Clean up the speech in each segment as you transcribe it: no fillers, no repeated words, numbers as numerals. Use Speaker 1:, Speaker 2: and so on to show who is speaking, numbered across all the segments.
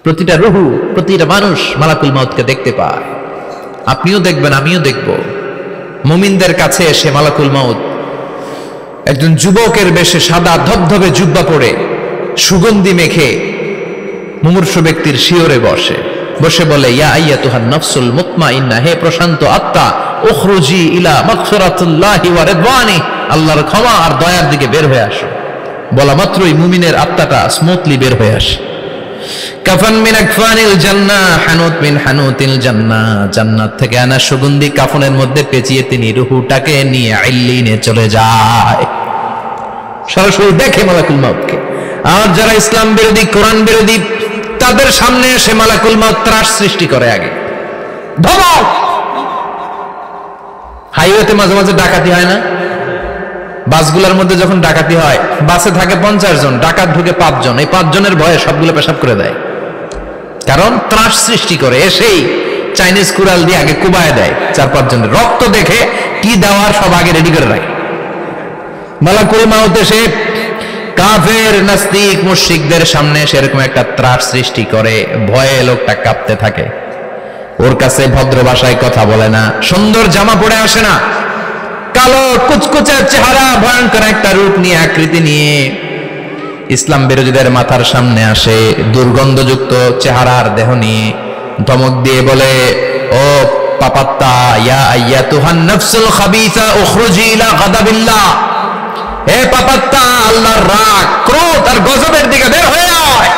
Speaker 1: প্রতিটা রুহু, প্রতিটা মানুষ মালাকুল মাউতকে দেখতে পায়। আপনিও দেখবেন, আমিও দেখব। মুমিনদের কাছে এসে মালাকুল মাউত একজন যুবকের বেশে সাদা ধবধবে জুব্বা পরে সুগন্ধি মেখে মুমূর্ষু ব্যক্তির শিয়রে বসে বলে, ইয়া আইয়াতুহান নাফসুল মুতমাইন্নাহ, হে প্রশান্ত আত্মা, উখরুজি ইলা মাগফিরাতুল্লাহি ওয়া রিদওয়ানি, আল্লাহর ক্ষমা আর দয়ার দিকে বের হয়ে আসো। বলা মাত্রই মুমিনের আত্মাটা স্মুথলি বের হয়ে আসে। কাফান মিন আকফানিল জান্নাহ, হানুত মিন হানুতিল জান্নাহ, জান্নাত থেকে আনা সুগন্ধি কাফনের মধ্যে পেঁচিয়ে তিনি রূহটাকে নিয়ে ইল্লিনে চলে যায়। সরাসরি দেখে মালাকুল মাউতকে। আর যারা ইসলাম বিরোধী, কোরআন বিরোধী, তাদের সামনে এসে মালাকুল মাউত ত্রাস সৃষ্টি করে। আগে ধমক। হাইওয়েতে মাঝে মাঝে ডাকাতি হয় না? বাসগুলোর মধ্যে যখন ডাকাতি হয়, বাসে থাকে 50 জন, ডাকাত ঢুকে 5 জন। এই 5 জনের ভয়ে সবগুলো পেশাব করে দেয়, কারণ ত্রাস সৃষ্টি করে। এসেই চাইনিজ কুড়াল দিয়ে আগে কুবায় দেয় 4-5 জনের। রক্ত দেখে কি দেওয়ার সব আগে রেডি করে রাখে। মালাকুল মাউত এসে কাফের, নাস্তিক, মুশরিকদের সামনে সেরকম একটা ত্রাস সৃষ্টি করে। ভয়ে লোকটা কাঁপতে থাকে। ওর কাছে ভদ্র ভাষায় কথা বলে না, সুন্দর জামা পরে আসে না, কালো কুচকুচে চেহারা, ভয়ঙ্কর একটা রূপ নিয়ে, আকৃতি নিয়ে ইসলাম বিরোধীদের মাথার সামনে আসে। দুর্গন্ধযুক্ত চেহারার দেহ নিয়ে ধমক দিয়ে বলে, ও পাপাত্তা, ইয়া আইয়াতুহান নাফসুল খাবিসা উখরুজি ইলা গাদাবিল্লাহ, হে পাপাত্তা, আল্লাহর রাগ, ক্রোধ আর গজবের দিকে বের হয়ে আয়।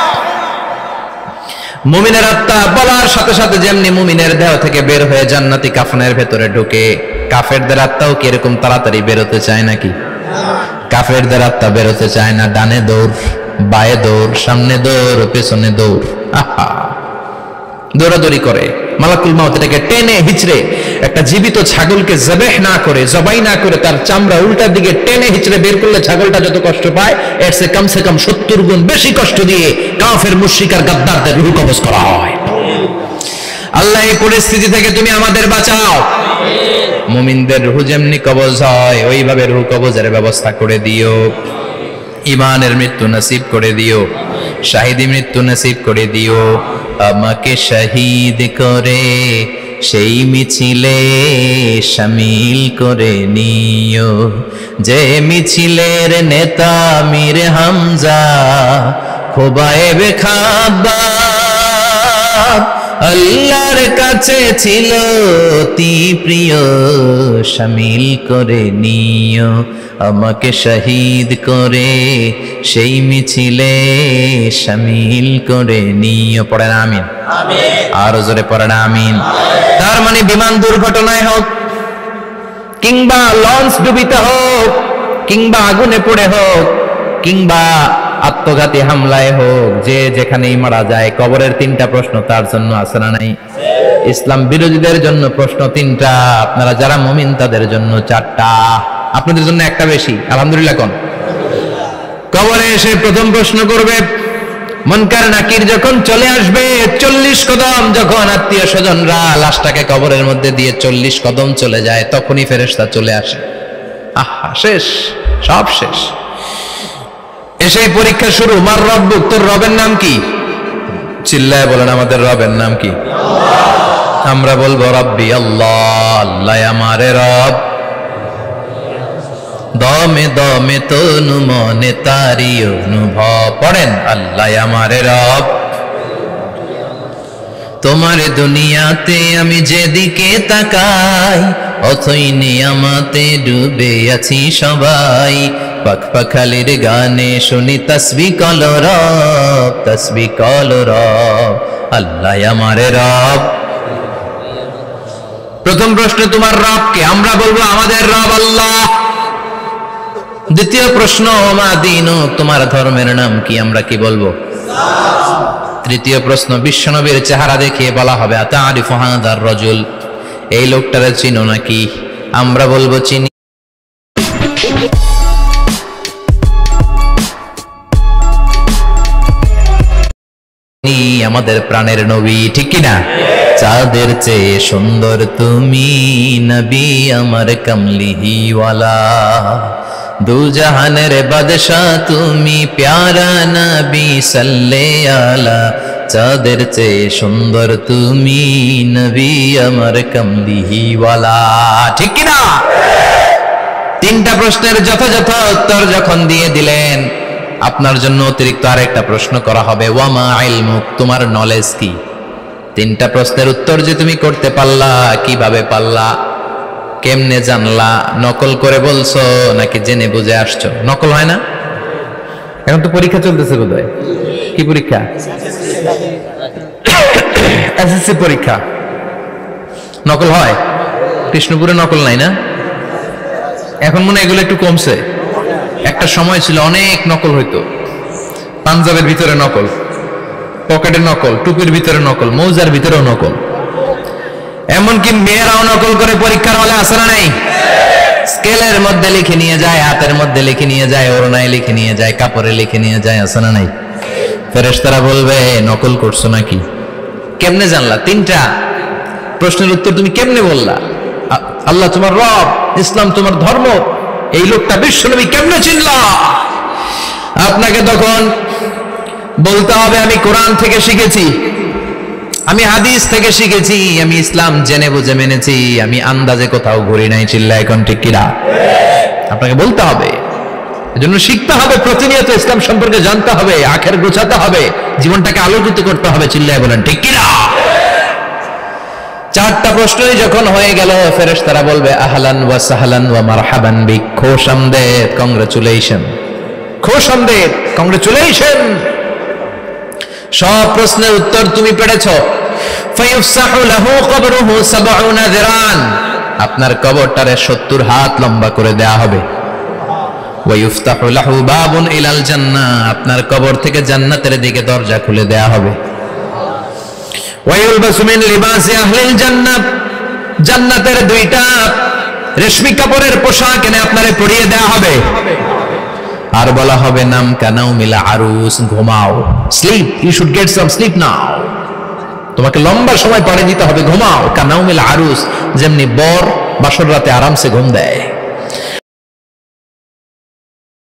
Speaker 1: মুমিনের আত্মা বলার সাথে সাথে যেমনি মুমিনের দেহ থেকে বের হয়ে জান্নাতি কাফনের ভেতরে ঢুকে, কাফেরদের আত্মাও কি এরকম তাড়াতাড়ি বেরোতে চায় নাকি? কাফেরদের আত্মা বেরোতে চায় না। ডানে দৌড়, বায়ে দৌড়, সামনে দৌড়, পেছনে দৌড়, আহা, দৌড়াদৌড়ি করে। মালাকুল মাউত এটাকে টেনে হিচড়ে, একটা জীবিত ছাগলকে জবাই না করে তার চামড়া উল্টার দিকে টেনে হিচড়ে বের করলে ছাগলটা যত কষ্ট পায়, এর চেয়ে কমসে কম 70 গুণ বেশি কষ্ট দিয়ে কাফের, মুশরিক আর গাদ্দারদের রূহ কবজ করা হয়। আল্লাহ, এই পরিস্থিতি থেকে তুমি আমাদের বাঁচাও। মুমিনদের রূহ যেমনি কবজ হয়, ওইভাবে রূহ কবজের ব্যবস্থা করে দিও। ইমানের মৃত্যু নসিব করে দিও, শাহিদি মৃত্যু নসিব করে দিও। আমাকে শহীদ করে সেই মিছিলে শামিল করে নিও, যে মিছিলের নেতা মীর হামজা, খোবায়েবে খাব্বাব, আল্লাহর কাছে ছিল অতি প্রিয়, শামিল করে নিও। আমাকে শহীদ করে সেই মিছিলে শামিল করে নিও। পড়েন আমিন। আরো জোরে পড়েন আমিন। তার মানে বিমান দুর্ঘটনায় হোক, কিংবা লঞ্চ ডুবিতে হোক, কিংবা আগুনে পড়ে হোক, কিংবা আত্মঘাতী হামলায় হোক, যে যেখানেই মারা যায়, কবরের 3টা প্রশ্ন তার জন্য আছে না নাই? ইসলাম বিরোধীদের জন্য প্রশ্ন 3টা, আপনারা যারা মুমিন তাদের জন্য 4টা। আপনাদের জন্য একটা বেশি, আলহামদুলিল্লাহ। কোন কবরে এসে প্রথম প্রশ্ন করবে, মুনকার নাকির যখন চলে আসবে, 40 কদম যখন আত্মীয় স্বজনরা লাশটাকে কবরের মধ্যে দিয়ে 40 কদম চলে যায়, তখনই ফেরেশতা চলে আসে। আহা, শেষ, সব শেষ। এসেই পরীক্ষা শুরু। মার রব্বুক, তোর রবের নাম কি? চিল্লায় বলেন, আমাদের রবের নাম কি? আমরা বলবো রব্বি আল্লাহ, আল্লাহ আমারে রব। দমে দমে তনু মনে তারি অনুভব। পড়েন, আল্লাহ আমারে রব। তোমার দুনিয়াতে আমি যেদিকে তাকাই, অথই নিয়ামতে ডুবে আছি সবাই। পাখপাখালির গানে শুনি তসবিহ কল রব, তসবিহ কল রব, আল্লাহ আমারে রব। প্রথম প্রশ্ন, তোমার রব কে? আমরা বলবো আমাদের রব আল্লাহ। দ্বিতীয় প্রশ্ন, মা দীনুক, তোমার ধর্মের নাম কি? আমরা কি বলবো? তৃতীয় প্রশ্ন, বিশ্বনবীর চেহারা দেখিয়ে বলা হবে, আতারিফু হাদার রাজুল, এই লোকটারে চিনো নাকি? আমরা বলবো চিনি। আমাদের প্রাণের নবী, ঠিক কিনা? চাঁদের চেয়ে সুন্দর তুমি নবী আমার কমলিহিওয়ালা, দু জাহানের বাদশাহ তুমি প্যারা নবী সাল্লে আলা চাঁদের চেয়ে সুন্দর তুমি, নবী আমার কামলিওয়ালা। ঠিক কিনা? তিনটা প্রশ্নের যথাযথ উত্তর যখন দিয়ে দিলেন, আপনার জন্য অতিরিক্ত আরেকটা প্রশ্ন করা হবে, ওয়ামা ইলমুক, তোমার নলেজ কি? তিনটা প্রশ্নের উত্তর যে তুমি করতে পারলা, কিভাবে পারলা, কেমনে জানলা? নকল করে বলছো নাকি জেনে বুঝে আসছো? নকল হয় না? এখন তো পরীক্ষা চলতেছে বোধহয়। কি পরীক্ষা? এসএসসি পরীক্ষা। নকল হয়? কৃষ্ণপুরে নকল নাই না? এখন মনে হয় এগুলো একটু কমছে। একটা সময় ছিল অনেক নকল হইতো। পাঞ্জাবের ভিতরে নকল, পকেটে নকল, টুপির ভিতরে নকল, মৌজার ভিতরেও নকল। এমনকি মেয়েরাও নকল করে পরীক্ষার হলে আসে না নাই? স্কেলের মধ্যে লিখে নিয়ে যায়, হাতের মধ্যে লিখে নিয়ে যায়, ওড়নায় লিখে নিয়ে যায়, কাপড়ে লিখে নিয়ে যায়, আসে না নাই? ফেরেশতারা বলবে নকল করছো নাকি? কেমনে জানলা? তিনটা প্রশ্নের উত্তর তুমি কেমনে বললা? আল্লাহ তোমার রব, ইসলাম তোমার ধর্ম, এই লোকটা বিশ্বনবী, কেমনে চিনলা? আপনাকে তখন বলতে হবে আমি কোরআন থেকে শিখেছি, আমি হাদিস থেকে শিখেছি, আমি ইসলাম জেনে বুঝে মেনেছি, আমি আন্দাজে কোথাও ঘুরি নাই। চিল্লা এখন ঠিক কিনা? আপনাকে বলতে হবে। এজন্য শিখতে হবে, প্রতিনিয়ত ইসলাম সম্পর্কে জানতে হবে, আখের গোছাতে হবে, জীবনটাকে আলোকিত করতে হবে। চিল্লায় বলেন ঠিক কিনা? চারটা প্রশ্নই যখন হয়ে গেল, ফেরেশতারা বলবে আহলান ওয়া সাহলান ওয়া মারহাবান বিক, খোশামদেদ, কংগ্রাচুলেশন, খোশামদেদ, কংগ্রাচুলেশন। সব প্রশ্নের উত্তর তুমি পেরেছো। ফায়ুফসাহু লাহু কবরুহু ৭০ যিরান, আপনার কবরটারে ৭০ হাত লম্বা করে দেয়া হবে। ওয়া ইফতাহু লাহু বাবুন ইলাল জান্নাহ, আপনার কবর থেকে জান্নাতের দিকে দরজা খুলে দেয়া হবে। ওয়া ইউলবাসু মিন লিবাসি আহলিল জান্নাহ, জান্নাতের দুইটা রেশমি কাপড়ের পোশাক এনে আপনারে পরিয়ে দেয়া হবে। আর বলা হবে নাম কানাউ মিলা আরুস, ঘুমাও, sleep, you should get some sleep now, তোমাকে লম্বা সময় পরে দিতে হবে, ঘুমাও। কানাউ মিলা আরুস, যেমনি বর বাসর রাতে আরামসে ঘুম দেয়।